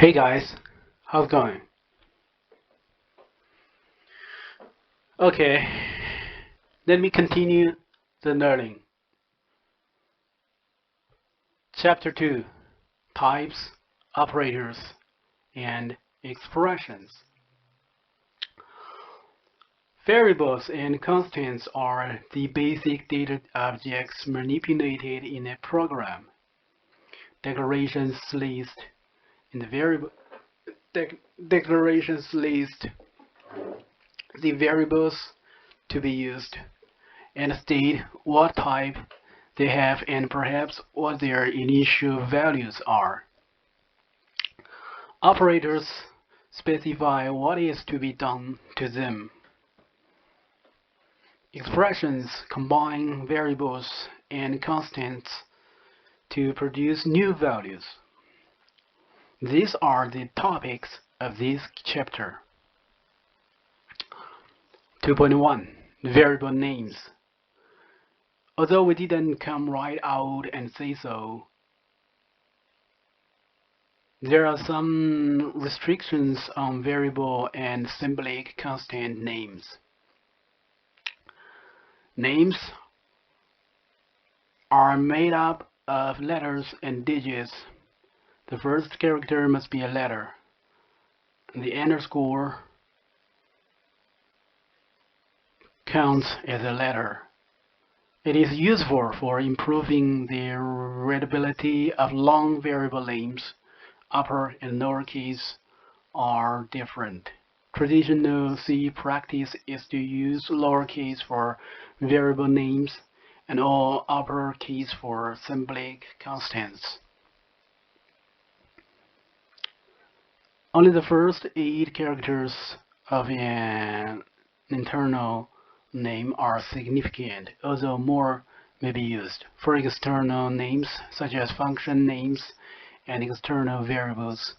Hey guys, how's it going? Okay, let me continue the learning. Chapter 2, Types, Operators, and Expressions. Variables and constants are the basic data objects manipulated in a program. Declarations list in the variable declarations list the variables to be used and state what type they have and perhaps what their initial values are. Operators specify what is to be done to them. Expressions combine variables and constants to produce new values. These are the topics of this chapter. 2.1 Variable names. Although we didn't come right out and say so, there are some restrictions on variable and symbolic constant names. Names are made up of letters and digits. The first character must be a letter. The underscore counts as a letter. It is useful for improving the readability of long variable names. Upper and lowercase are different. Traditional C practice is to use lowercase for variable names and all uppercase for symbolic constants. Only the first 8 characters of an internal name are significant, although more may be used. For external names, such as function names and external variables,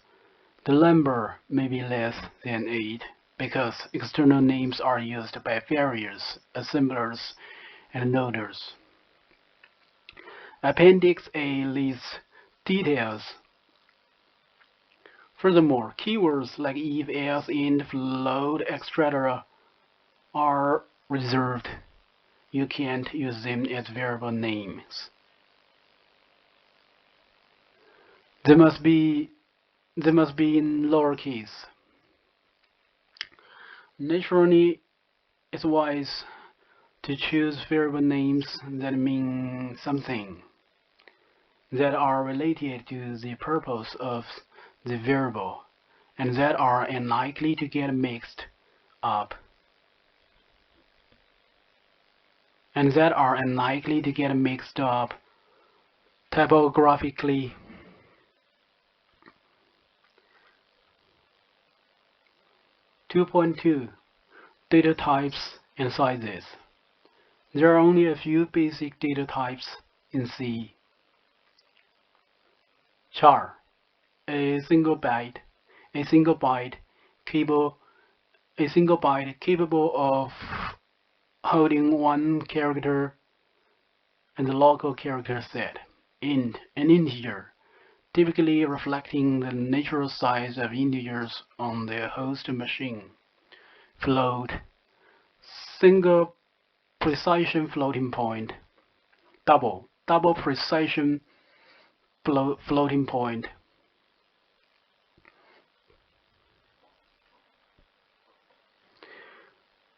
the number may be less than 8 because external names are used by various assemblers and loaders. Appendix A lists details. Furthermore, keywords like if, else, int, float, etc. are reserved. You can't use them as variable names. They must be in lowercase. Naturally, it's wise to choose variable names that mean something, that are related to the purpose of the variable, and that are unlikely to get mixed up. Typographically. (2.2) Data types and sizes. There are only a few basic data types in C. Char, a single byte capable of holding one character and the local character set. Int, an integer, typically reflecting the natural size of integers on the host machine. Float, single precision floating point. Double precision floating point.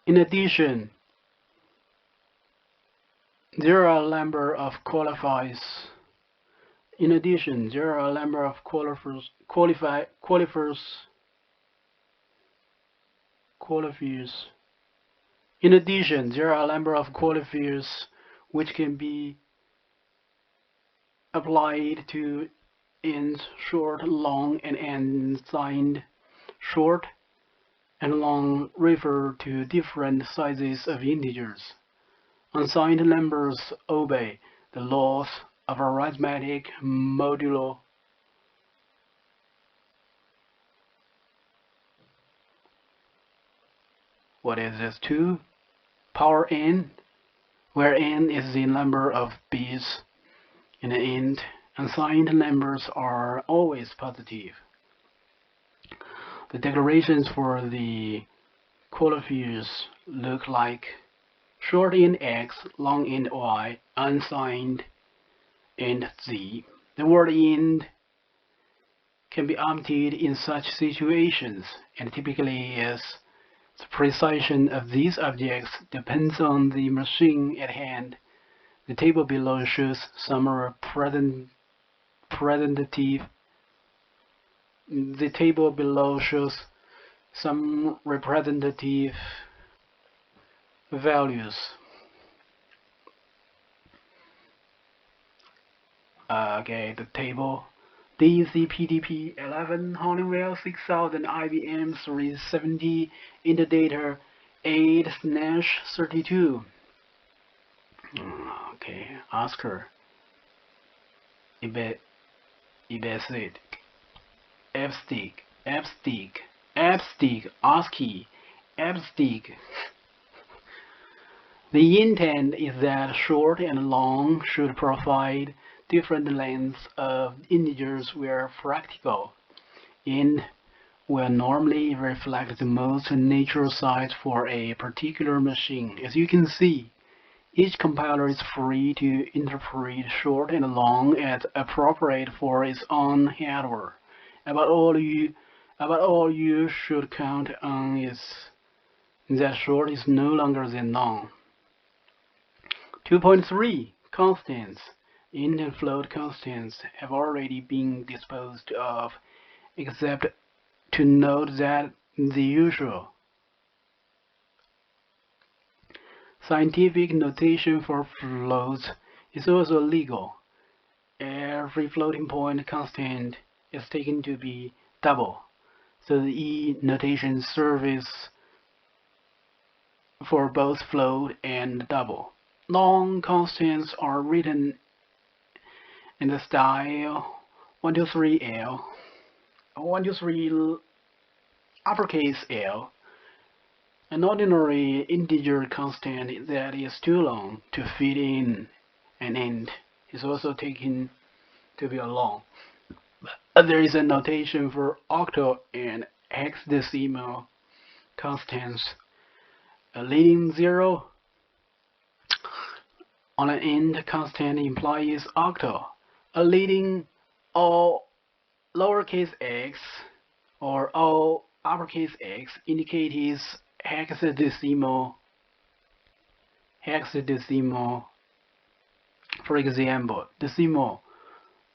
In addition, there are a number of qualifiers. Which can be applied to int short, long, and unsigned. Short and long refer to different sizes of integers. Unsigned numbers obey the laws of arithmetic modulo. What is this? 2 power n, where n is the number of bits in an int. Unsigned numbers are always positive. The declarations for the qualifiers look like short int x, long int y, unsigned int z. The word int can be omitted in such situations, and typically is the precision of these objects depends on the machine at hand. The table below shows some representative values. Okay, the table. DC PDP 11, Honeywell 6000, IBM 370, Interdata 8/32. Okay, Oscar, Implicit, F-stick, ASCII, F-stick. The intent is that short and long should provide different lengths of integers where practical. Int will normally reflect the most natural size for a particular machine. As you can see, each compiler is free to interpret short and long as appropriate for its own hardware. About all you should count on is that short is no longer than long. 2.3 Constants. Int and float constants have already been disposed of, except to note that the usual scientific notation for floats is also legal. Every floating point constant is taken to be double, so the E notation serves for both float and double. Long constants are written in the style 123L, 123 uppercase L. An ordinary integer constant that is too long to fit in an int is also taken to be a long. There is a notation for octal and hexadecimal constants. A leading zero on an int constant implies octal. A leading O lowercase x or O uppercase x indicates hexadecimal. For example, decimal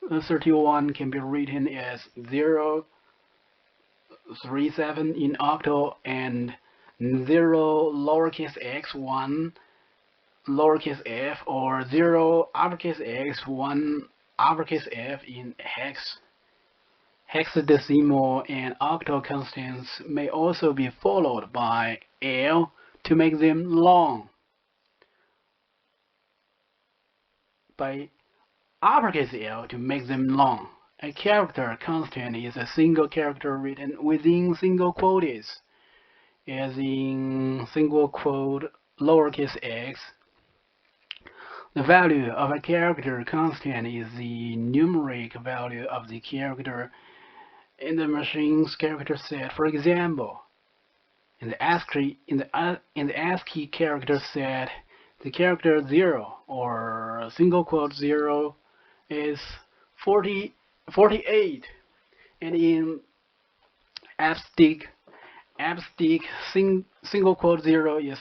31 can be written as 037 in octal and 0 lowercase x 1 lowercase f or 0 uppercase x 1 uppercase f in hexadecimal and octal constants may also be followed by L to make them long. By uppercase L to make them long. A character constant is a single character written within single quotes, as in single quote lowercase x. The value of a character constant is the numeric value of the character in the machine's character set. For example, in the ASCII character set, the character 0 or single quote 0 is 48, and in ASCII single quote 0 is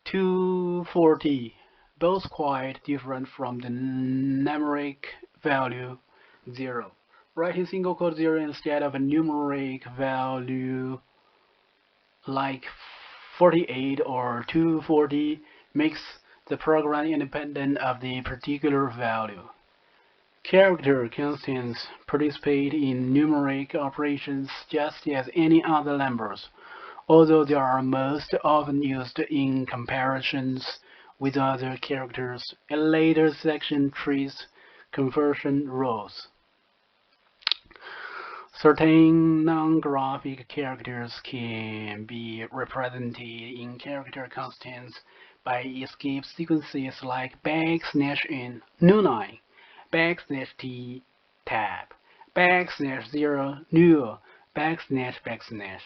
240. Both quite different from the numeric value 0. Writing single quote 0 instead of a numeric value like 48 or 240 makes the program independent of the particular value. Character constants participate in numeric operations just as any other numbers, although they are most often used in comparisons with other characters. A later section treats conversion rules. Certain non-graphic characters can be represented in character constants by escape sequences like \n \n, \t tab, \0 null, backslash backslash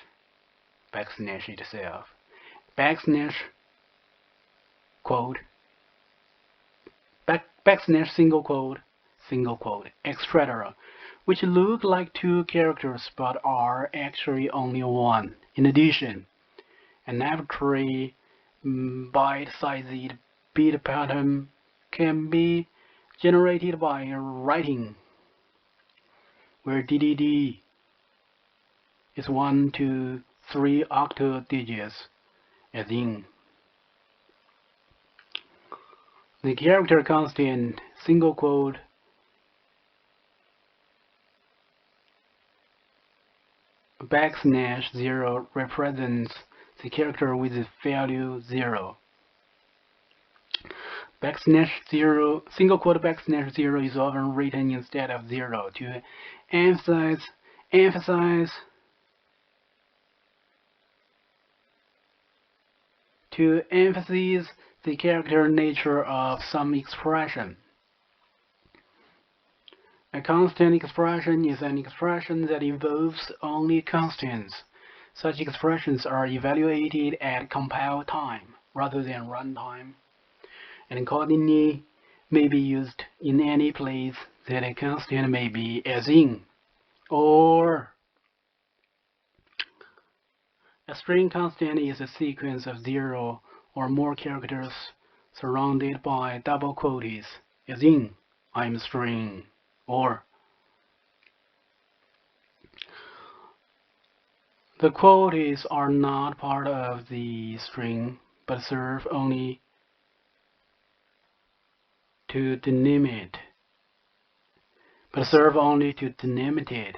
backslash itself, backslash quote, backslash single quote, etc., which look like two characters but are actually only one. In addition, an arbitrary byte-sized bit pattern can be generated by writing, where DDD is 1 to 3 octal digits, as in the character constant single quote backslash 0 represents the character with the value 0. Backslash 0, single quote backslash 0 is often written instead of 0 to emphasize the character nature of some expression. A constant expression is an expression that involves only constants. Such expressions are evaluated at compile time rather than runtime, and accordingly may be used in any place that a constant may be, as in, or a string constant is a sequence of 0 or more characters surrounded by double quotes, as in, I'm a string, or the quotes are not part of the string but serve only to delimit it.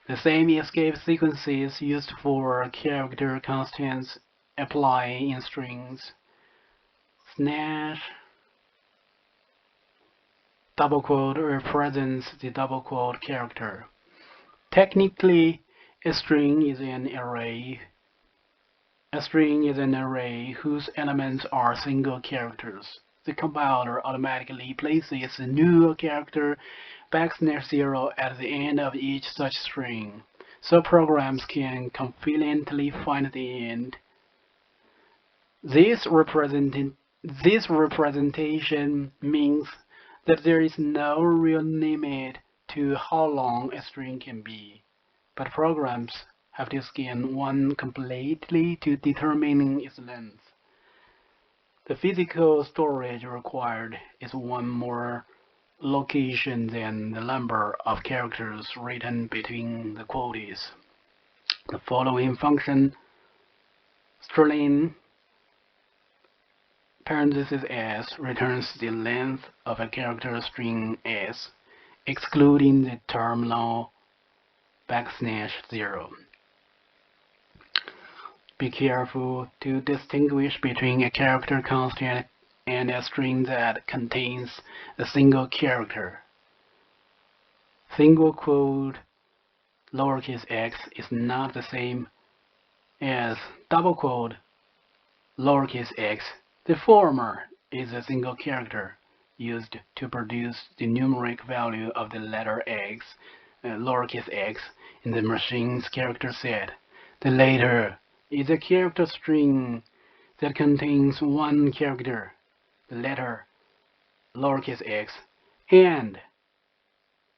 The same escape sequences used for character constants apply in strings. Slash double quote represents the double quote character. Technically, a string is an array. A string is an array whose elements are single characters. The compiler automatically places a new character backslash 0 at the end of each such string, so programs can conveniently find the end. This representation means that there is no real limit to how long a string can be, but programs have to scan one completely to determining its length. The physical storage required is one more location than the number of characters written between the quotes. The following function, string parenthesis s, returns the length of a character string s, excluding the terminal backslash 0. Be careful to distinguish between a character constant and a string that contains a single character. Single quote lowercase x is not the same as double quote lowercase x. The former is a single character used to produce the numeric value of the letter x, lowercase x, in the machine's character set. The latter is a character string that contains one character, the letter lowercase x, and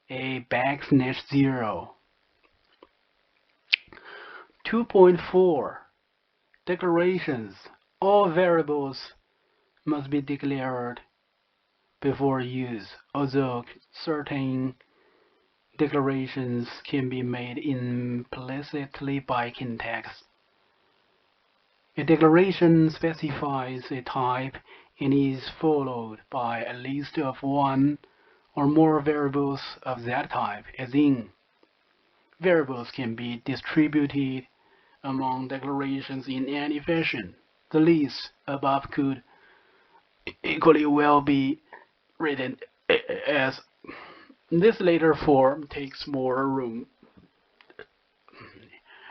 a backslash 0. 2.4 Declarations. All variables must be declared before use, although certain declarations can be made implicitly by syntax. A declaration specifies a type and is followed by a list of one or more variables of that type, as in, variables can be distributed among declarations in any fashion. The list above could equally well be written as this later form takes more room,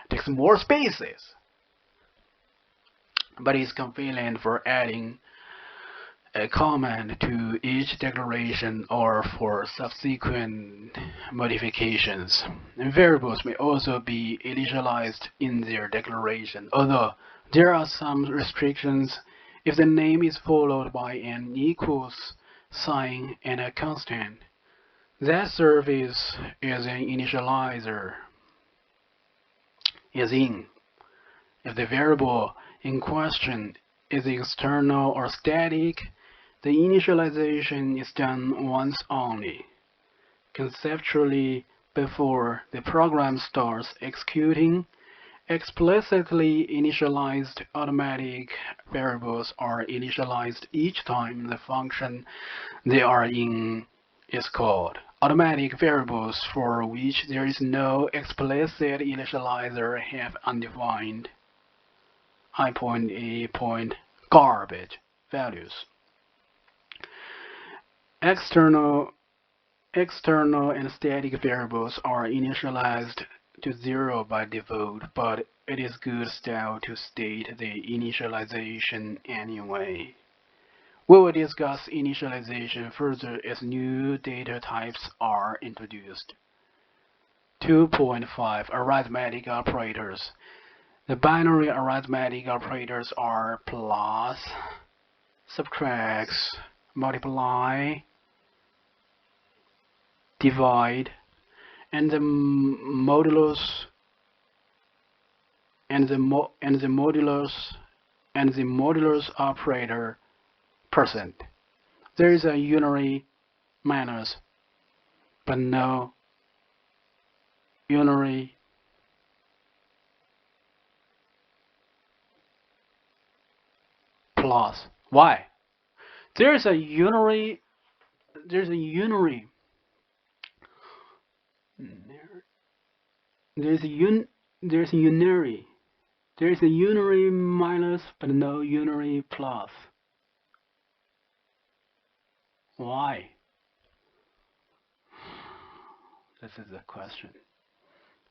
takes more spaces, but is convenient for adding a comment to each declaration or for subsequent modifications. Variables may also be initialized in their declaration, although there are some restrictions if the name is followed by an equals sign and a constant. That service is an initializer is in. If the variable in question is external or static, the initialization is done once only. Conceptually, before the program starts executing, explicitly initialized automatic variables are initialized each time the function they are in is called. Automatic variables for which there is no explicit initializer have undefined garbage values. External and static variables are initialized to 0 by default, but it is good style to state the initialization anyway. We will discuss initialization further as new data types are introduced. 2.5 Arithmetic Operators. The binary arithmetic operators are plus, subtract, multiply, divide, and the modulus operator percent. There is a unary minus, but no unary plus. Why? There's a unary minus but no unary plus. Why? This is the question.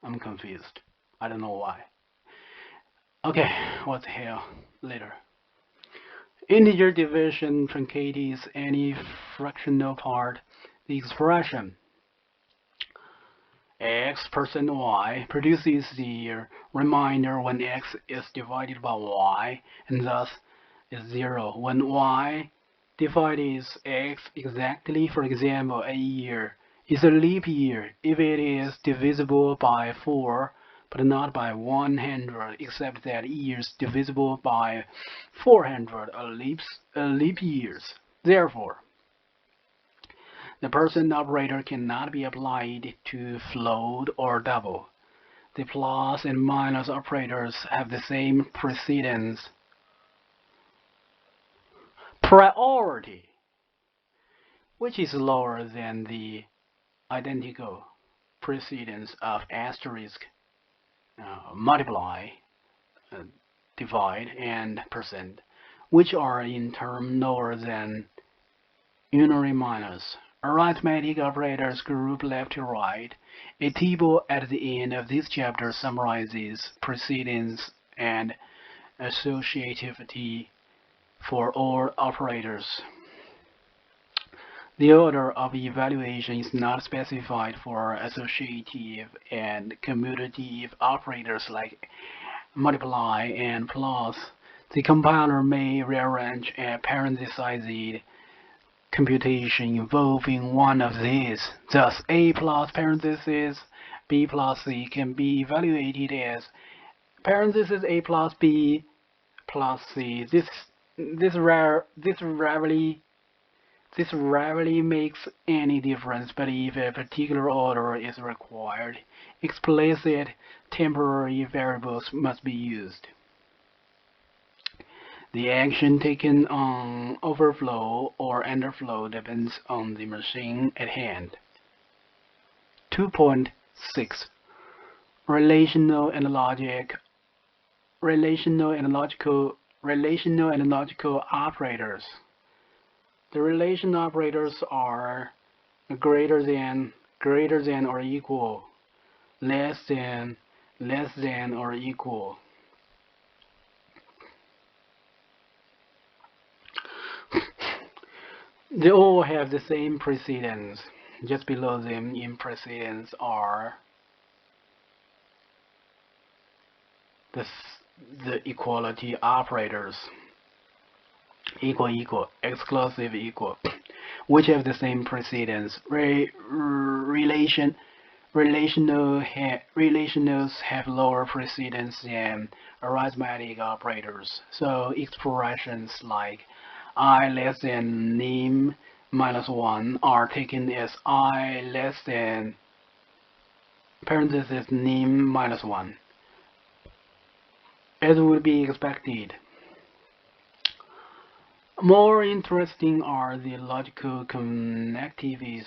I'm confused. I don't know why. Okay, what the hell? Later. Integer division truncates any fractional part. The expression x% y produces the remainder when x is divided by y, and thus is 0. When y divides x exactly, for example, a year is a leap year if it is divisible by 4, but not by 100, except that years divisible by 400 are leap years. Therefore, the percent operator cannot be applied to float or double. The plus and minus operators have the same precedence. Priority, which is lower than the identical precedence of asterisk, multiply, divide, and percent, which are in turn lower than unary minus. Arithmetic operators group left to right. A table at the end of this chapter summarizes precedence and associativity for all operators. The order of evaluation is not specified for associative and commutative operators like multiply and plus. The compiler may rearrange a parenthesized computation involving one of these. Thus, a plus parenthesis b plus c can be evaluated as parenthesis a plus b plus c. This rarely makes any difference, but if a particular order is required, explicit temporary variables must be used. The action taken on overflow or underflow depends on the machine at hand. 2.6 Relational and logical operators. The relation operators are greater than or equal, less than or equal. They all have the same precedence. Just below them in precedence are the, the equality operators. Equal, equal, exclusive, equal, which have the same precedence. Relationals have lower precedence than arithmetic operators. So expressions like I less than nim minus 1 are taken as I less than parenthesis nim minus 1, as would be expected. More interesting are the logical connectivities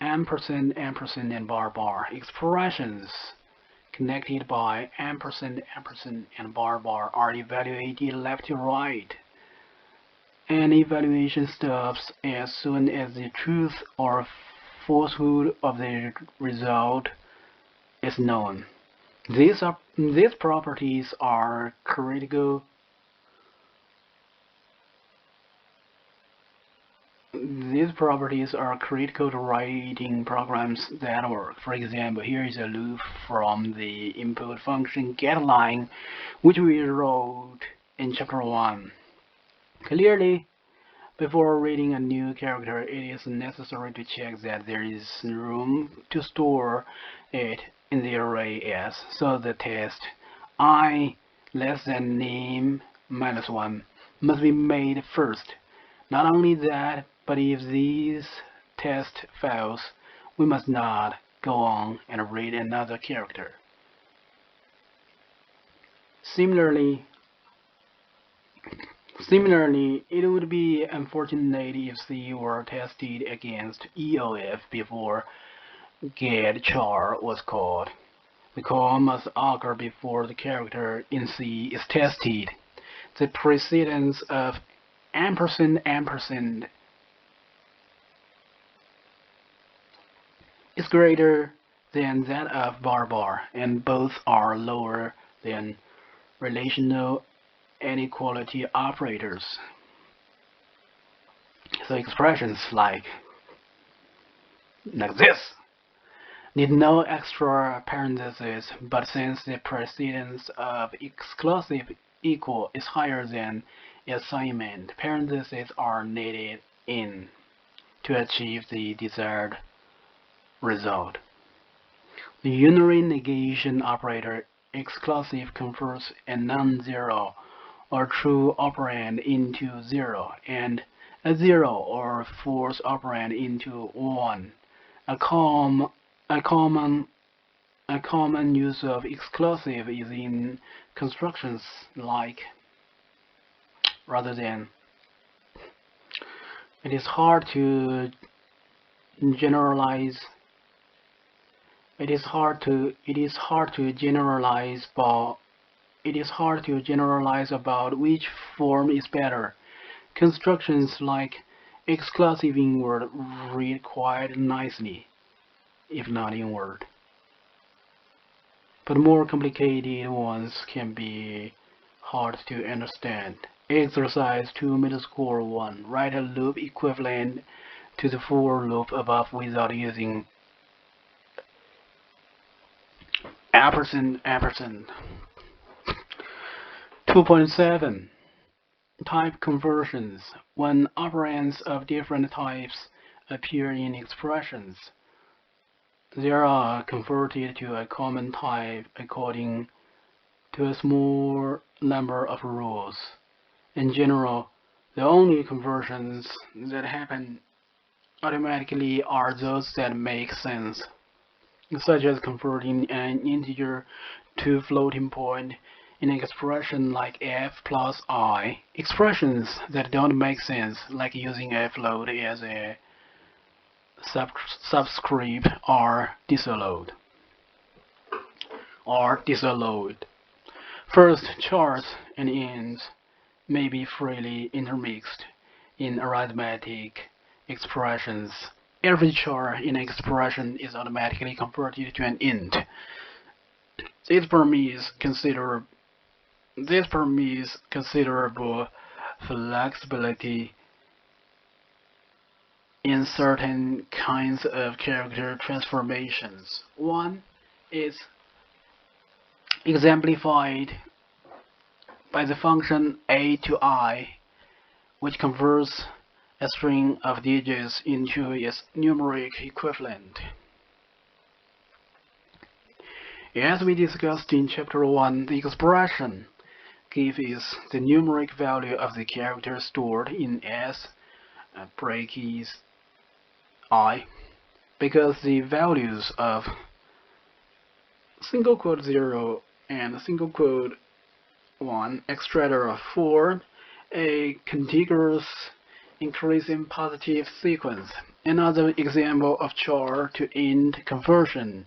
ampersand, ampersand, and bar bar expressions connected by ampersand, ampersand, and bar bar are evaluated left to right, and evaluation stops as soon as the truth or falsehood of the result is known. These properties are critical. These properties are critical to writing programs that work. For example, here is a loop from the input function getLine, which we wrote in chapter 1. Clearly, before reading a new character, it is necessary to check that there is room to store it in the array S. So the test I less than name minus 1 must be made first. Not only that, but if these test fails, we must not go on and read another character. Similarly, it would be unfortunate if C were tested against EOF before getChar was called. The call must occur before the character in C is tested. The precedence of ampersand, ampersand is greater than that of bar bar, and both are lower than relational inequality operators. So expressions like this need no extra parentheses, but since the precedence of exclusive equal is higher than assignment, parentheses are needed in to achieve the desired result. The unary negation operator exclusive converts a non-zero or true operand into 0 and a 0 or false operand into 1. A common use of exclusive is in constructions like rather than. It is hard to generalize. It is hard to generalize about which form is better. Constructions like exclusive inward read quite nicely, if not inward. But more complicated ones can be hard to understand. Exercise 2 middle score 1. Write a loop equivalent to the for loop above without using ampersand, ampersand. 2.7. Type conversions. When operands of different types appear in expressions, they are converted to a common type according to a small number of rules. In general, the only conversions that happen automatically are those that make sense, such as converting an integer to floating point in an expression like f plus I. Expressions that don't make sense, like using a float as a subscript, are disallowed. First, chars and ends may be freely intermixed in arithmetic expressions. Every char in an expression is automatically converted to an int. This permits considerable flexibility in certain kinds of character transformations. One is exemplified by the function a to I, which converts a string of digits into its numeric equivalent. As we discussed in Chapter 1, the expression gives the numeric value of the character stored in S brackets I, because the values of single quote 0 and single quote 1 etc. form a contiguous increasing positive sequence. Another example of char to int conversion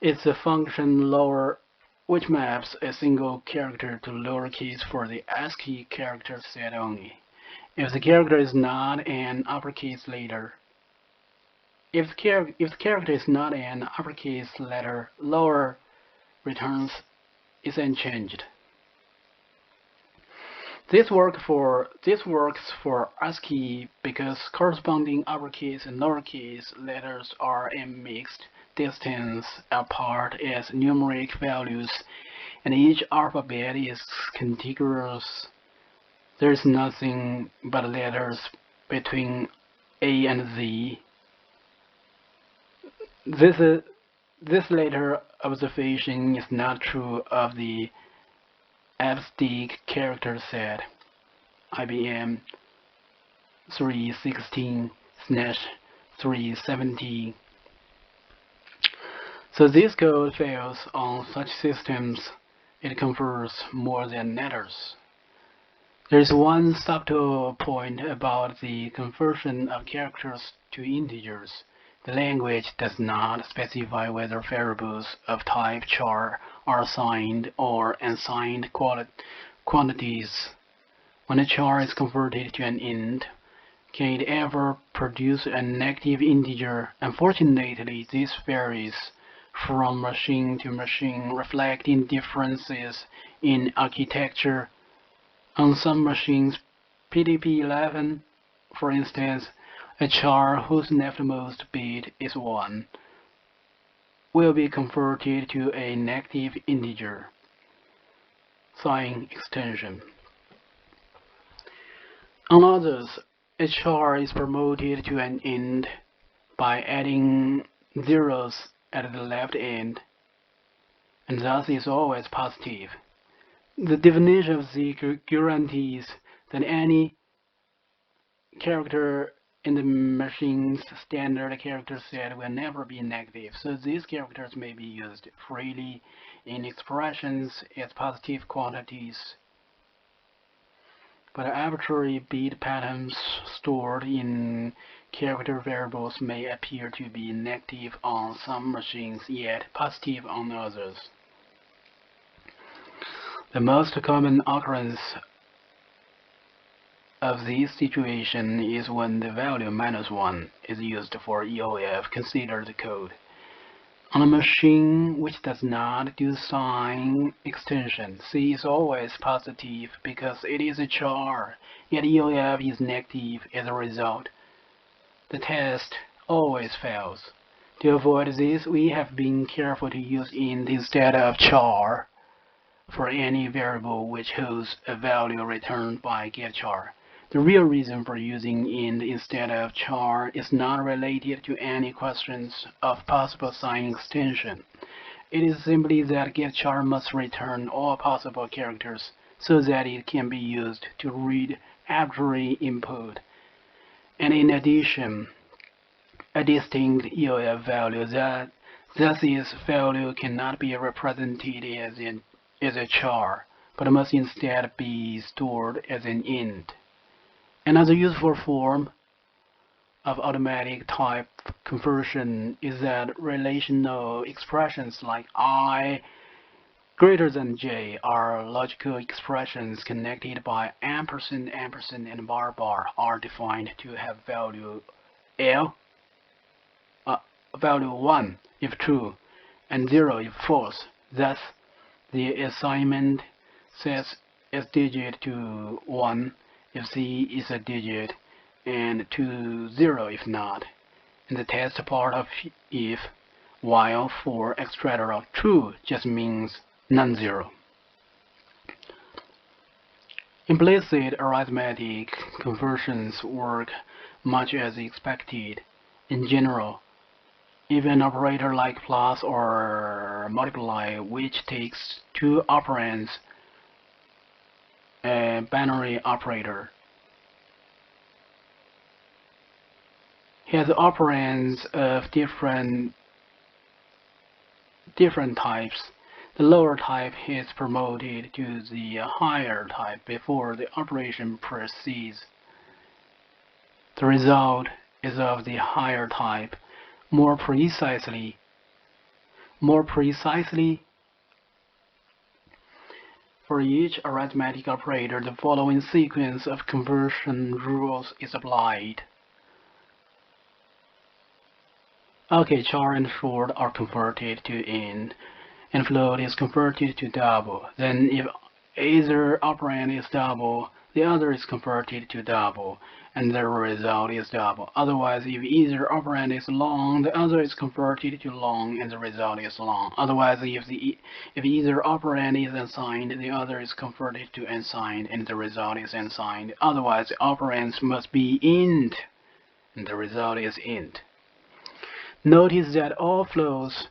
is the function lower, which maps a single character to lowercase for the ASCII character set only. If the character is not an uppercase letter, if the character is not an uppercase letter, lower returns is unchanged. This works for ASCII because corresponding uppercase and lowercase letters are a mixed distance apart as numeric values, and each alphabet is contiguous. There is nothing but letters between A and Z. This later observation is not true of the ASCII character set IBM 316/370. So this code fails on such systems. It converts more than letters. There is one subtle point about the conversion of characters to integers. The language does not specify whether variables of type char are assigned or unsigned quantities. When a char is converted to an int, can it ever produce a negative integer? Unfortunately, this varies from machine to machine, reflecting differences in architecture. On some machines, PDP-11, for instance, a char whose leftmost bit is 1 will be converted to a negative integer. Sign extension. On others, a char is promoted to an int by adding zeros at the left end, and thus is always positive. The definition of Z guarantees that any character in the machine's standard character set will never be negative, so these characters may be used freely in expressions as positive quantities. But arbitrary bit patterns stored in character variables may appear to be negative on some machines, yet positive on others. The most common occurrence of this situation is when the value -1 is used for EOF. Consider the code. On a machine which does not do sign extension, C is always positive because it is a char, yet EOF is negative as a result. The test always fails. To avoid this, we have been careful to use int instead of char for any variable which holds a value returned by getChar. The real reason for using int instead of char is not related to any questions of possible sign extension. It is simply that getChar must return all possible characters so that it can be used to read arbitrary input. And in addition, a distinct EOF value that thus its value cannot be represented as a char, but must instead be stored as an int. Another useful form of automatic type conversion is that relational expressions like I greater than j are logical expressions connected by ampersand, ampersand, and bar bar are defined to have value value 1 if true and 0 if false. Thus, the assignment sets S digit to 1 if C is a digit, and to 0 if not. In the test part of if, while for extractor of true just means non-zero. Implicit arithmetic conversions work much as expected. In general, if an operator like plus or multiply, which takes two operands, a binary operator, has operands of different types. The lower type is promoted to the higher type before the operation proceeds. The result is of the higher type. More precisely, for each arithmetic operator, the following sequence of conversion rules is applied. Okay, char and float are converted to int, and float is converted to double. Then if either operand is double, the other is converted to double, and the result is double. Otherwise, if either operand is long, the other is converted to long, and the result is long. Otherwise, if either operand is unsigned, the other is converted to unsigned, and the result is unsigned. Otherwise, the operands must be int, and the result is int. Notice that all floats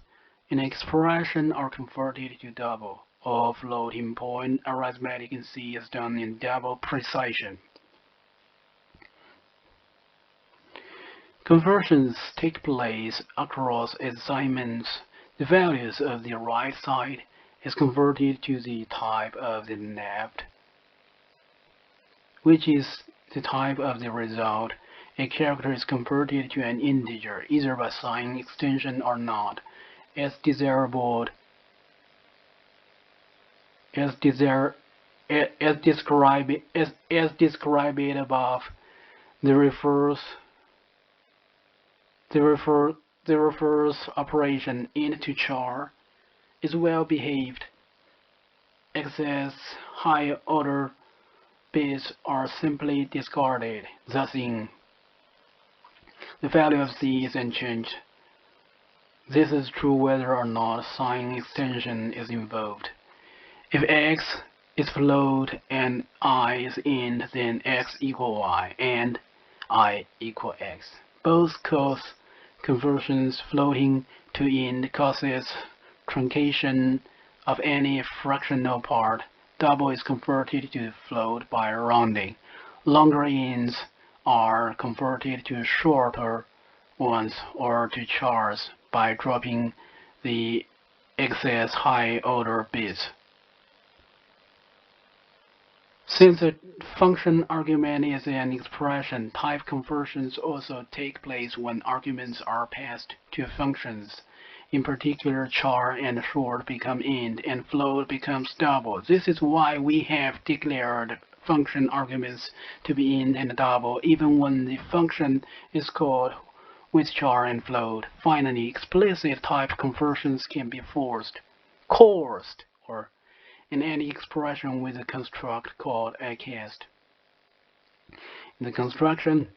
in an expression are converted to double. All floating point arithmetic in C is done in double precision. Conversions take place across assignments. The values of the right side is converted to the type of the left, which is the type of the result. A character is converted to an integer, either by sign extension or not, as described above. The reverse operation into char is well behaved. Excess high order bits are simply discarded. Thus, the value of C is unchanged. This is true whether or not sign extension is invoked. If x is float and I is int, then x equal y and I equal x. Both cause conversions. Floating to int causes truncation of any fractional part. Double is converted to float by rounding. Longer ints are converted to shorter ones or to chars by dropping the excess high order bits. Since a function argument is an expression, type conversions also take place when arguments are passed to functions. In particular, char and short become int and float becomes double. This is why we have declared function arguments to be int and double, even when the function is called with char and float. Finally, explicit type conversions can be coerced, or in any expression with a construct called a cast. In the construction,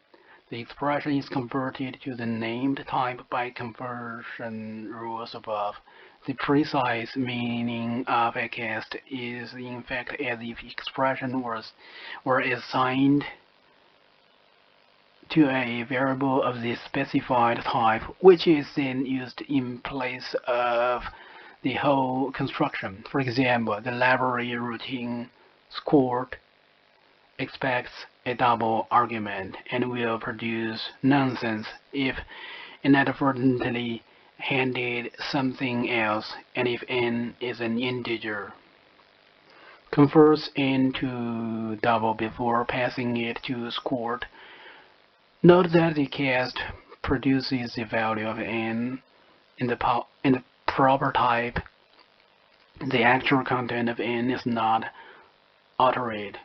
the expression is converted to the named type by conversion rules above. The precise meaning of a cast is in fact as if expression were assigned to a variable of the specified type, which is then used in place of the whole construction. For example, the library routine scored expects a double argument and will produce nonsense if inadvertently handed something else, and if n is an integer. Converts n to double before passing it to scored. Note that the cast produces the value of n in the proper type. The actual content of n is not altered.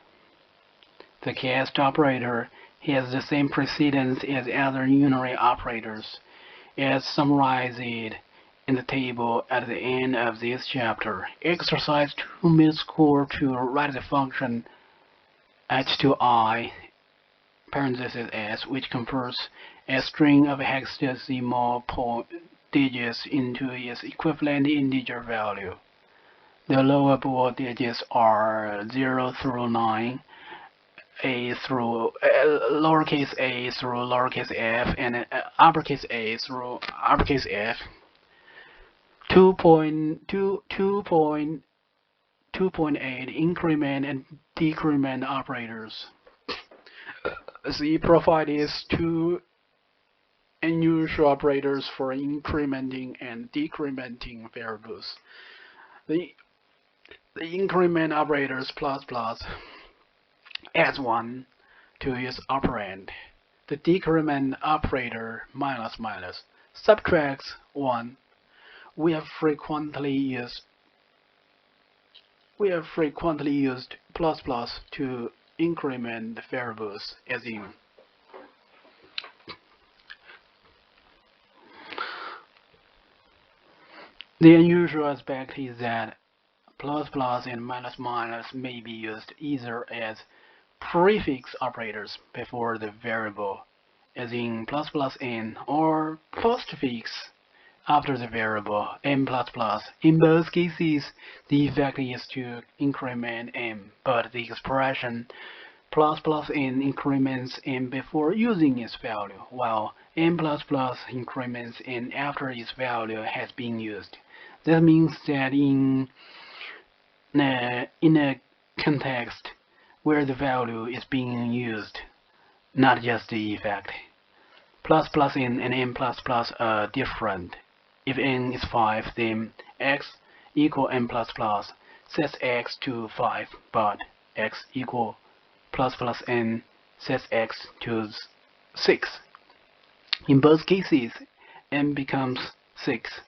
The cast operator has the same precedence as other unary operators, as summarized in the table at the end of this chapter. Exercise 2 score to write the function h to I parenthesis s, which converts a string of hexadecimal digits into its equivalent integer value. The lower bool digits are 0 through 9, a through lowercase a through lowercase f, and uppercase a through uppercase f. 2.8 increment and decrement operators. The profile is two unusual operators for incrementing and decrementing variables. The increment operators plus adds 1 to its operand. The decrement operator minus subtracts 1. We have frequently used plus to increment variables, as in the unusual aspect is that plus and minus may be used either as prefix operators before the variable, as in plus n, or postfix after the variable m++. In both cases, the effect is to increment m, but the expression plus n increments m before using its value, while m++ increments n after its value has been used. That means that in a context where the value is being used, not just the effect, plus n and m++ are different. If n is 5, then x equal m++ sets x to 5, but x equal plus n sets x to 6. In both cases, m becomes 6.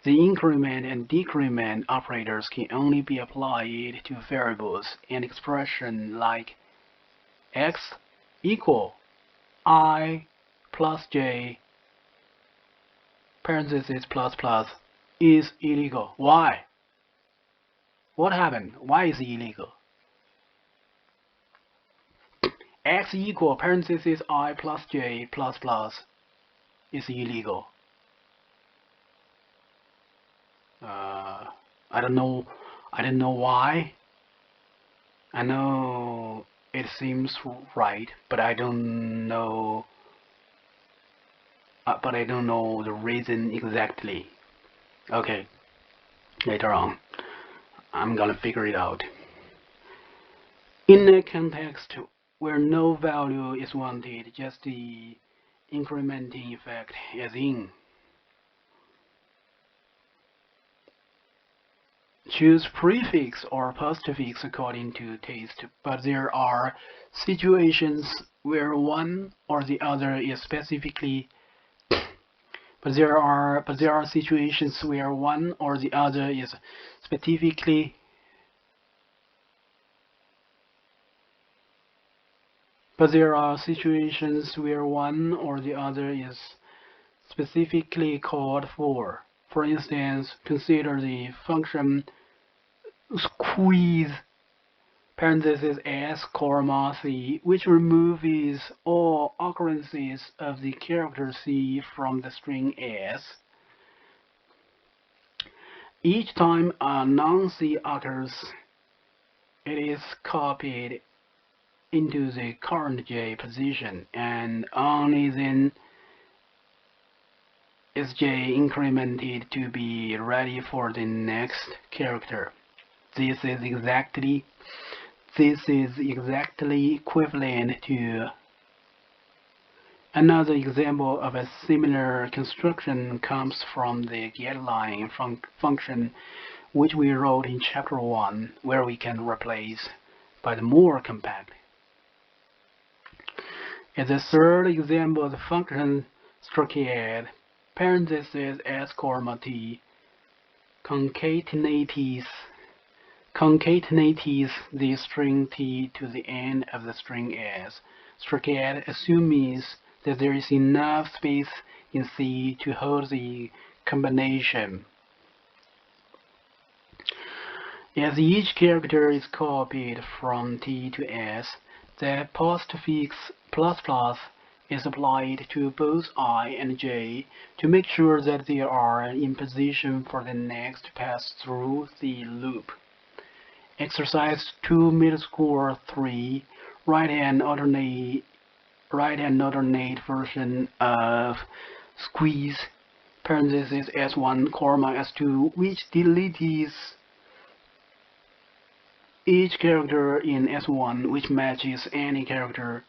The increment and decrement operators can only be applied to variables. An expression like x equal I plus j parenthesis plus is illegal. Why? What happened? Why is it illegal? X equal parenthesis I plus j plus is illegal. I don't know why. I know it seems right, but I don't know. The reason exactly. Okay, later on, I'm gonna figure it out. In a context where no value is wanted, just the incrementing effect, as in choose prefix or postfix according to taste, but there are situations where one or the other is specifically But there are situations where one or the other is specifically called for. For instance, consider the function squeeze parenthesis s, c, which removes all occurrences of the character c from the string s. Each time a non-c occurs, it is copied into the current j position, and only then is j incremented to be ready for the next character. This is exactly equivalent to another example of a similar construction comes from the getLine function, which we wrote in chapter 1, where we can replace by the more compact. As a third example, the function Truncating parenthesis s, t concatenates the string t to the end of the string s. Truncating assumes that there is enough space in C to hold the combination. As each character is copied from T to S, The postfix is applied to both I and j to make sure that they are in position for the next pass through the loop. Exercise 2 middle score 3, write an alternate version of squeeze parentheses s1 comma s2, which deletes each character in s1 which matches any character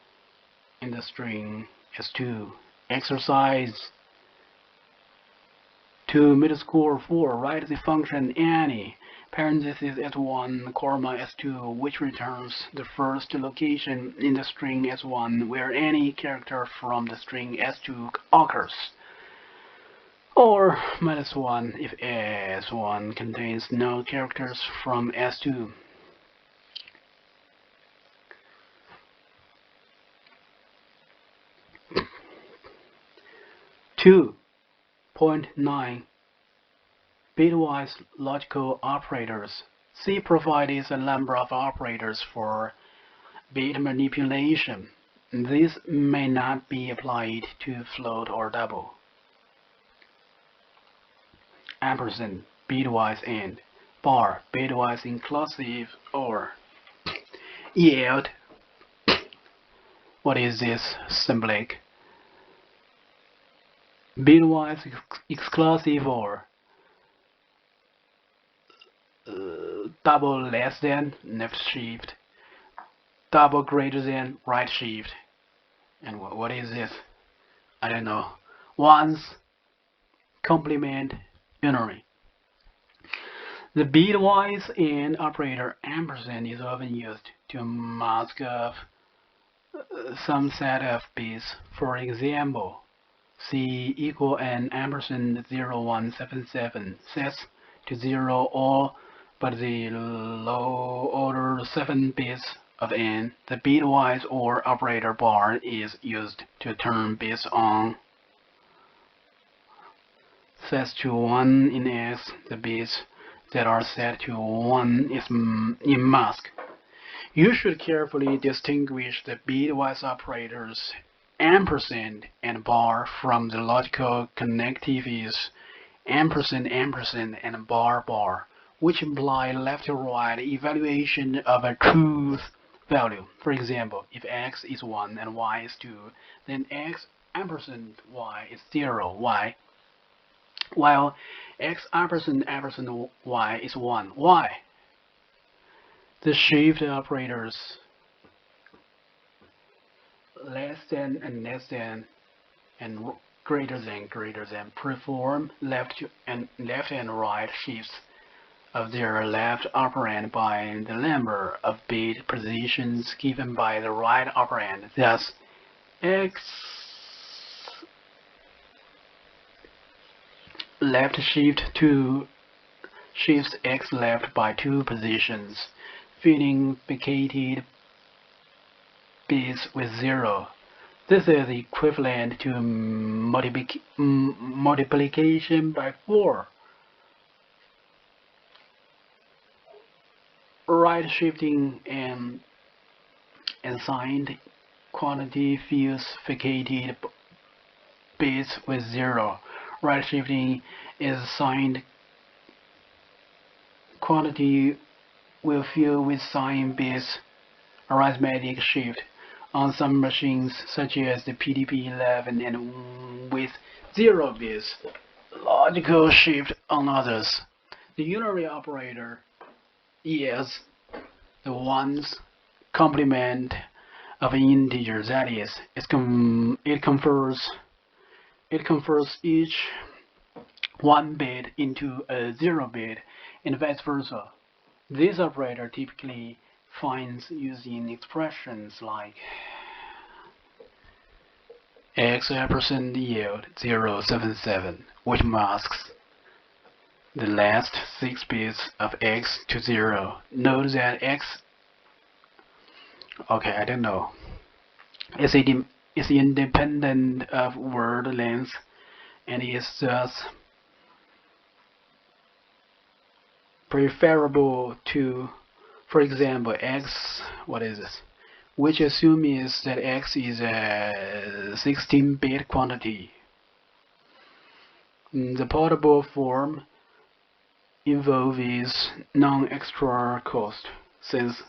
in the string s2. Exercise 2 middle score 4, write the function any parentheses s1 comma s2 which returns the first location in the string s1 where any character from the string s2 occurs, or -1 if s1 contains no characters from s2. Two. 0.9 Bitwise logical operators. C provides a number of operators for bit manipulation. This may not be applied to float or double. Ampersand, bitwise and bar, bitwise inclusive or yield. What is this symbolic? Bitwise exclusive or double less than left shift, double greater than right shift. And what is this? I don't know. Ones, complement, unary. The bitwise and operator ampersand is often used to mask off some set of bits. For example, C equal and ampersand 0177 sets to 0 all but the low order 7 bits of n. The bitwise or operator bar is used to turn bits on. Sets to 1 in X, the bits that are set to 1 is in mask. You should carefully distinguish the bitwise operators ampersand and bar from the logical connectives ampersand ampersand and bar bar, which imply left to right evaluation of a truth value. For example, if x is 1 and y is 2, then x ampersand y is 0, y, while x ampersand ampersand y is 1, y. The shift operators less than and greater than perform left and right shifts of their left operand by the number of bit positions given by the right operand. Thus, x left shift 2 shifts x left by 2 positions, filling vacated bits with 0. This is equivalent to multiplication by 4. Right shifting and assigned quantity fills vacated bits with 0. Right shifting is assigned quantity will fill with signed bits. Arithmetic shift on some machines such as the PDP-11 and with 0 bits. Logical shift on others. The unary operator is the ones complement of an integer, that is, it converts each 1 bit into a 0 bit and vice versa. This operator typically finds using expressions like x ampersand yield 077, which masks the last 6 bits of x to 0. Note that x, okay, I don't know, is independent of word length and is thus preferable to, for example, x, what is this? which assumes that x is a 16-bit quantity. The portable form involves non-extra cost, since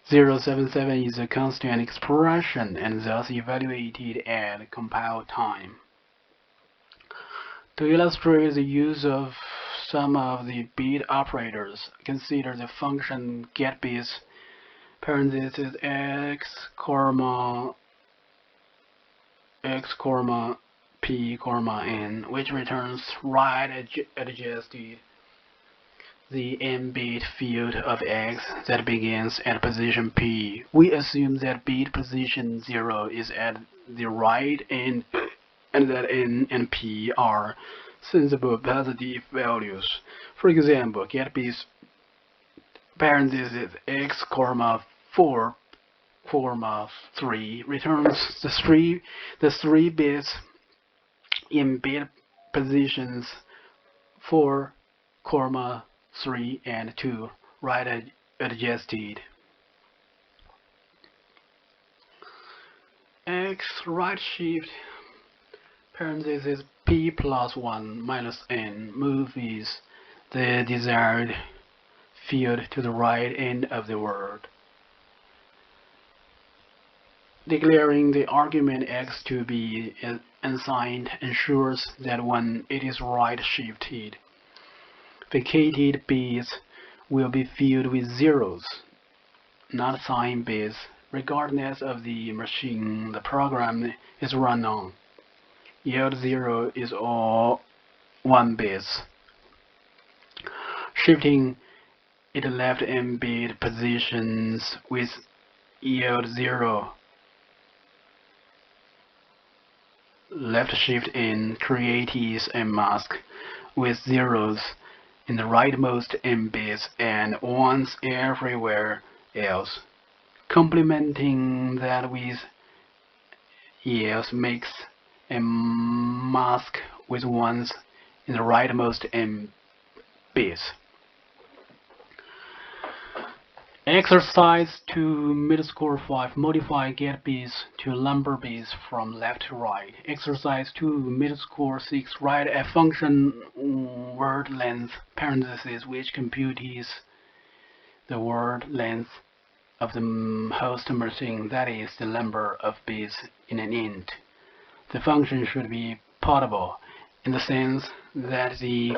077 is a constant expression and thus evaluated at compile time. To illustrate the use of some of the bit operators, consider the function getBits parentheses x, p, n, which returns right adjusted the n-bit field of x that begins at position p. We assume that bit position 0 is at the right end and that n and p are sensible positive values. For example, getBits parentheses x, 4, 3 returns the three bits in bit positions 4, 3 and 2 right adjusted. X right shift parentheses p plus 1 minus n moves the desired field to the right end of the word. Declaring the argument x to be unsigned ensures that when it is right shifted, vacated bits will be filled with zeros, not signed bits, regardless of the machine the program is run on. Yield 0 is all 1 bits. Shifting it left n-bit positions with yield 0. Left shift n creates a mask with zeros in the rightmost n bits and 1s everywhere else. Complementing that with yields makes a mask with 1s in the rightmost n bits. Exercise 2 middle score 5. Modify getBits to number bits from left to right. Exercise 2 middle score 6. Write a function word length parentheses which computes the word length of the host machine, that is, the number of bits in an int. The function should be portable in the sense that the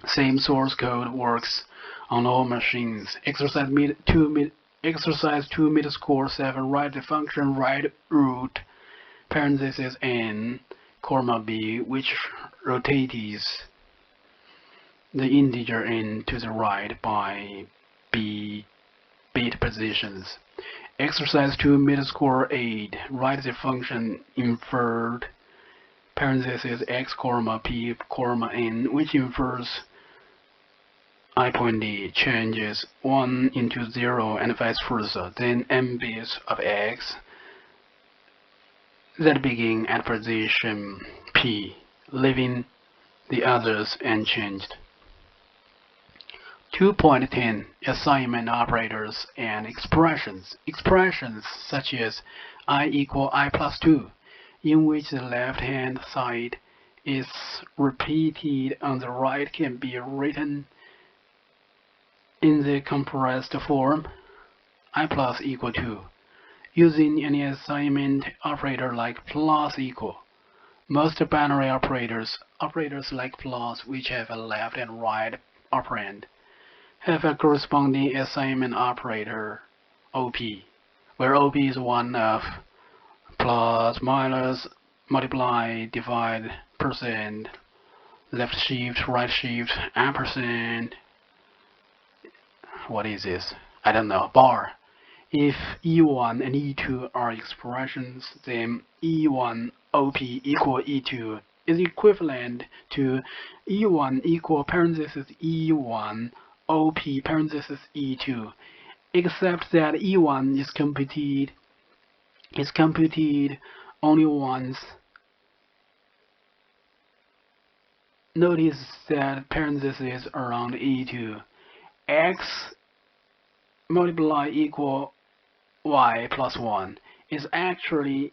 same source code works on all machines. Exercise 2 middle score 7. Write the function right root parentheses n, b, which rotates the integer n to the right by b bit positions. Exercise 2 middle score 8. Write the function inferred parentheses x, p, n, which infers I.D changes 1 into 0 and vice versa, then n bits of x that begin at position p, leaving the others unchanged. 2.10 Assignment operators and expressions. Expressions such as I equal I plus 2, in which the left-hand side is repeated on the right, can be written in the compressed form I plus equal 2, using any assignment operator like plus equal. Most binary operators like plus, which have a left and right operand, have a corresponding assignment operator OP, where OP is one of plus, minus, multiply, divide, percent, left shift, right shift, ampersand, what is this? I don't know, bar. If E1 and E2 are expressions, then E1 OP equal E2 is equivalent to E1 equal parentheses E1 OP parentheses E2, except that E1 is computed only once. Notice that parentheses around E2. X multiply equal y plus 1 is actually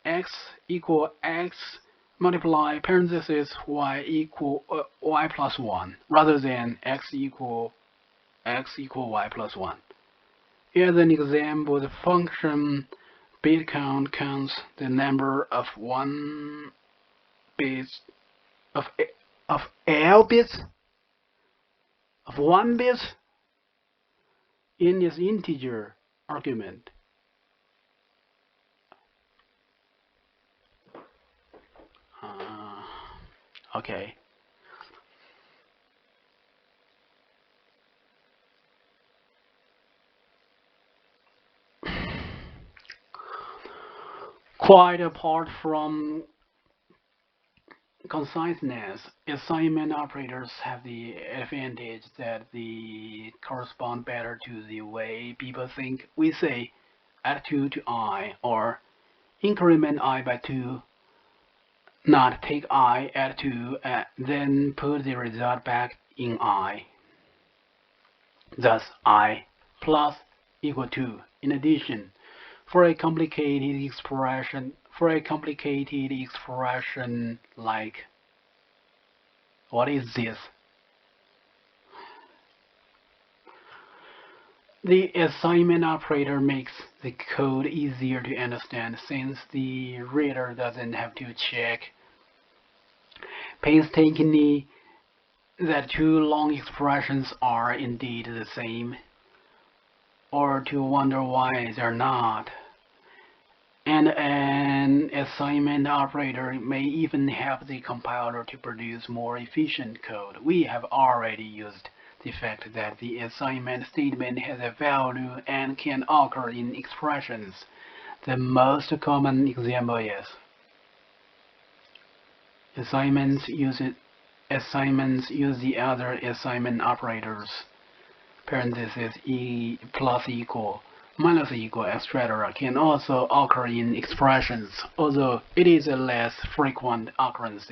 x equal x multiply parenthesis y equal y plus 1 rather than x equal y plus 1. As an example, the function bit count counts the number of 1 bits of L bits of 1 bit in its integer argument. Okay. Quite apart from conciseness, assignment operators have the advantage that they correspond better to the way people think. We say add 2 to I or increment I by 2, not take I, add 2, then put the result back in I. Thus I plus equal 2. In addition, for a complicated expression like what is this? The assignment operator makes the code easier to understand since the reader doesn't have to check painstakingly that two long expressions are indeed the same, or to wonder why they're not. And an assignment operator may even help the compiler to produce more efficient code. We have already used the fact that the assignment statement has a value and can occur in expressions. The most common example is assignments use the other assignment operators, parentheses e plus equal, minus equal, etc. can also occur in expressions, although it is a less frequent occurrence.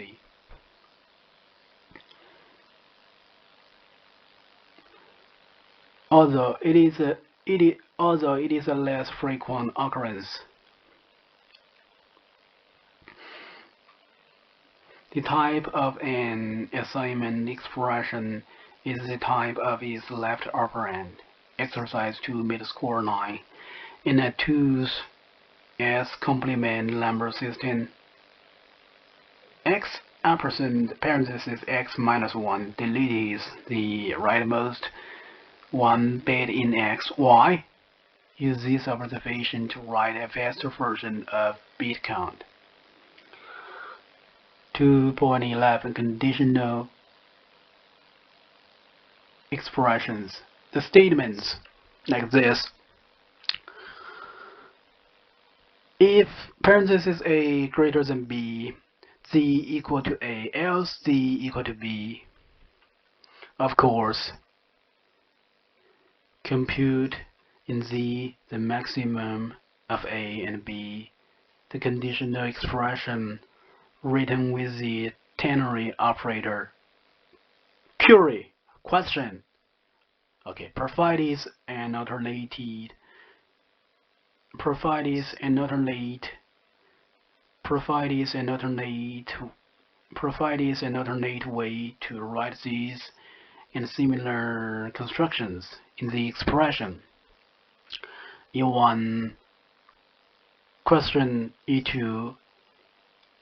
Although it is a less frequent occurrence. The type of an assignment expression is the type of its left operand. Exercise 2 mid-score 9. In a 2's complement number system, x ampersand parenthesis x minus 1 deletes the rightmost 1 bit in x. Why? Use this observation to write a faster version of bit count. 2.11 Conditional expressions. The statements like this: if parenthesis a greater than b, z equal to a, else z equal to b. Of course, compute in z the maximum of a and b. The conditional expression written with the ternary operator. Query, question. Okay, provided an alternate way to write these and similar constructions in the expression. E1 question E2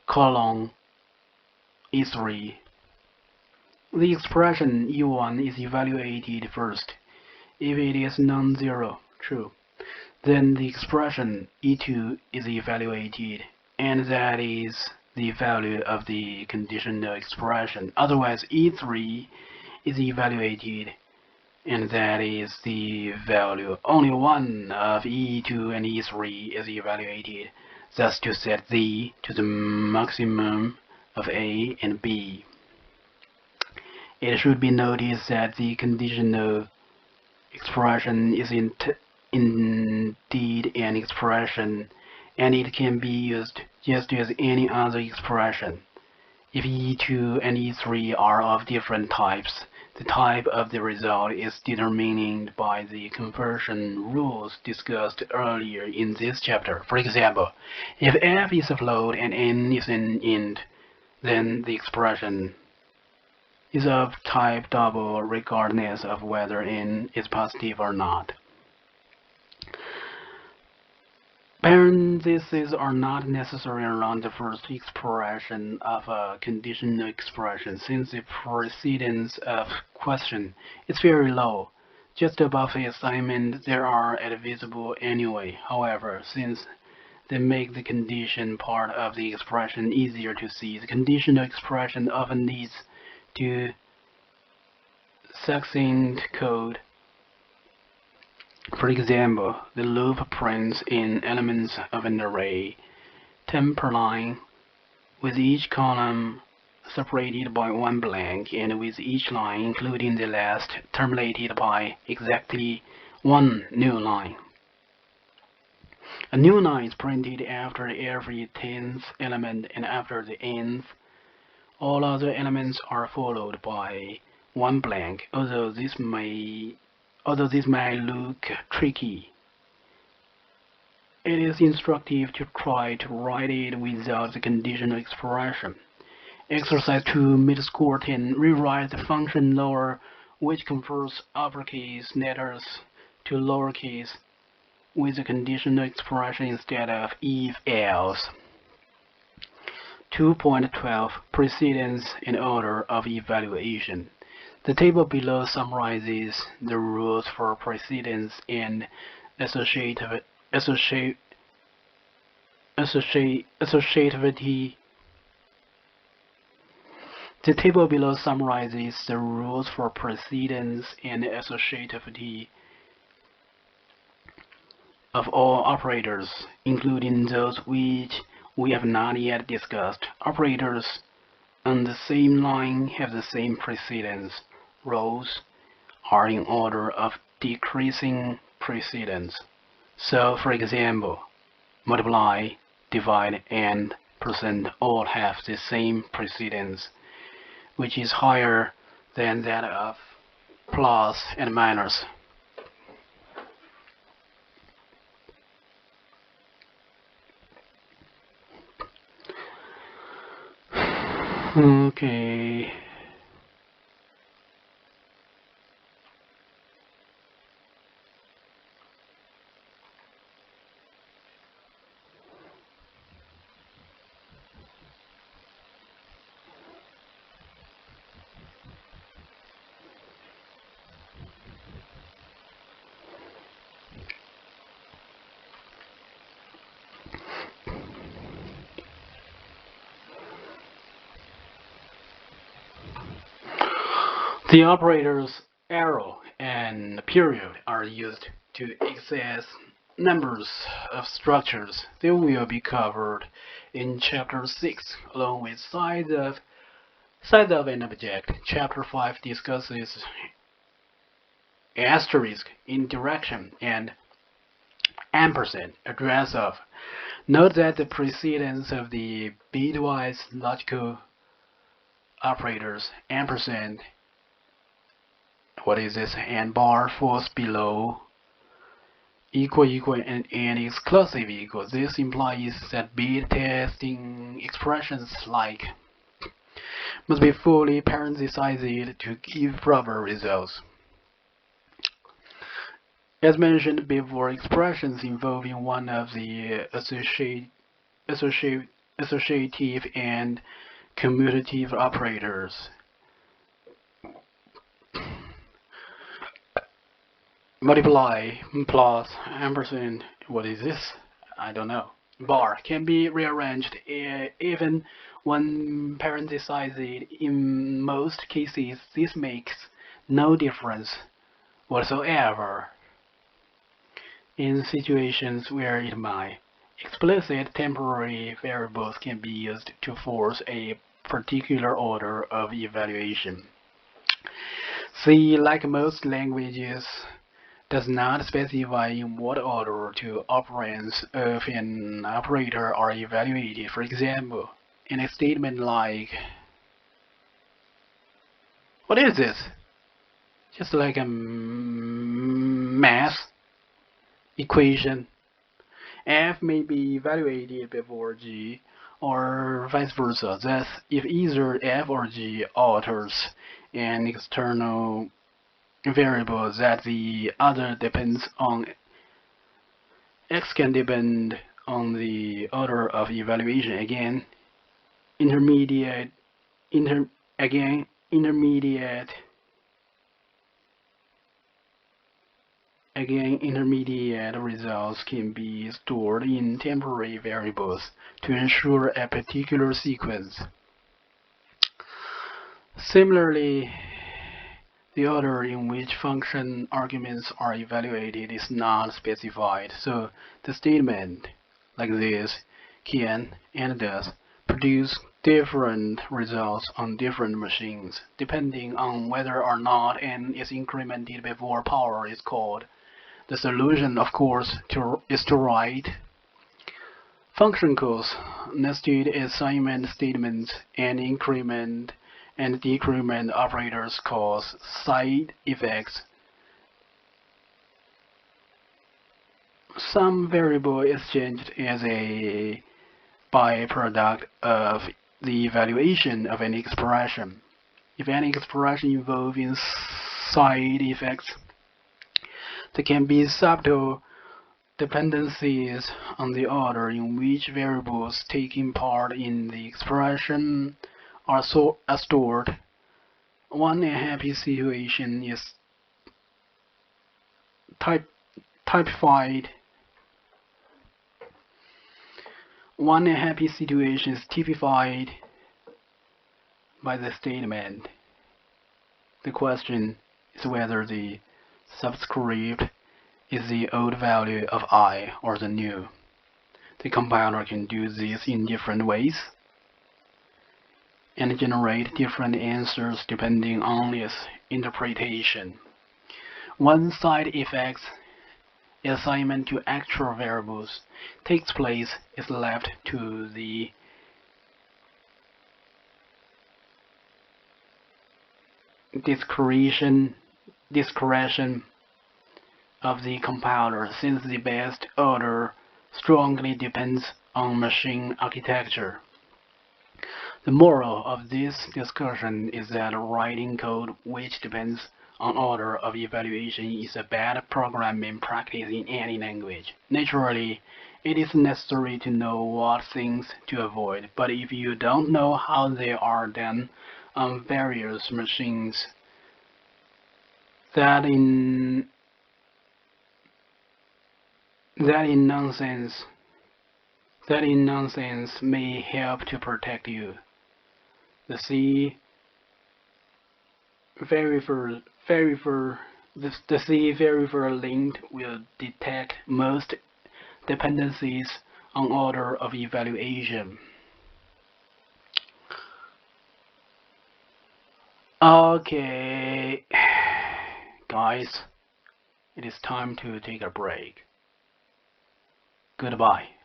colon E3. The expression E1 is evaluated first. If it is non-zero, true, then the expression E2 is evaluated, and that is the value of the conditional expression. Otherwise, E3 is evaluated, and that is the value. Only one of E2 and E3 is evaluated, thus to set Z to the maximum of A and B. It should be noticed that the conditional expression is indeed an expression, and it can be used just as any other expression. If E2 and E3 are of different types, The type of the result is determined by the conversion rules discussed earlier in this chapter. For example, if f is a float and n is an int, then the expression is of type double regardless of whether n is positive or not. Parentheses are not necessary around the first expression of a conditional expression since the precedence of question is very low. Just above the assignment there are divisible anyway. However, since they make the condition part of the expression easier to see, the conditional expression often leads to succinct code. For example, the loop prints in elements of an array 10 per line, with each column separated by one blank, and with each line, including the last, terminated by exactly one new line. A new line is printed after every 10th element, and after the nth, all other elements are followed by one blank, although this may look tricky. It is instructive to try to write it without the conditional expression. Exercise 2, mid-score 10, rewrite the function lower, which converts uppercase letters to lowercase with a conditional expression instead of if-else. 2.12, precedence and order of evaluation. The table below summarizes the rules for precedence and associativity. The table below summarizes the rules for precedence and associativity of all operators, including those which we have not yet discussed. Operators on the same line have the same precedence. Rows are in order of decreasing precedence. So, for example, multiply, divide, and percent all have the same precedence, which is higher than that of plus and minus. Okay. The operators arrow and period are used to access numbers of structures. They will be covered in Chapter 6, along with size of an object. Chapter 5 discusses asterisk, indirection, and ampersand, address of. Note that the precedence of the bitwise logical operators, ampersand, and bar falls below equal and exclusive equal. This implies that bit testing expressions like must be fully parenthesized to give proper results. As mentioned before, expressions involving one of the associative and commutative operators, multiply, plus, ampersand, I don't know, bar, can be rearranged even when parenthesized. In most cases, this makes no difference whatsoever. In situations where it might, explicit temporary variables can be used to force a particular order of evaluation. C, like most languages, does not specify in what order two operands of an operator are evaluated. For example, in a statement like, what is this? just like a math equation. F may be evaluated before G, or vice versa. Thus, if either F or G alters an external variable that the other depends on, X can depend on the order of evaluation. Intermediate results can be stored in temporary variables to ensure a particular sequence. Similarly, the order in which function arguments are evaluated is not specified, so the statement like this can and does produce different results on different machines, depending on whether or not n is incremented before power is called. The solution, of course, is to write function calls, nested assignment statements, and increment and decrement operators cause side effects. Some variable is changed as a byproduct of the evaluation of an expression. If an expression involving side effects, there can be subtle dependencies on the order in which variables taking part in the expression are stored. One unhappy situation is typified. One unhappy situation is typified by the statement. The question is whether the subscript is the old value of I or the new. The compiler can do this in different ways and generate different answers depending on its interpretation. One side effect assignment to actual variables takes place is left to the discretion of the compiler, since the best order strongly depends on machine architecture. The moral of this discussion is that writing code which depends on order of evaluation is a bad programming practice in any language. Naturally, it is necessary to know what things to avoid, but if you don't know how they are done on various machines, that in nonsense may help to protect you. The C verifier linked will detect most dependencies on order of evaluation. Okay, guys, it is time to take a break. Goodbye.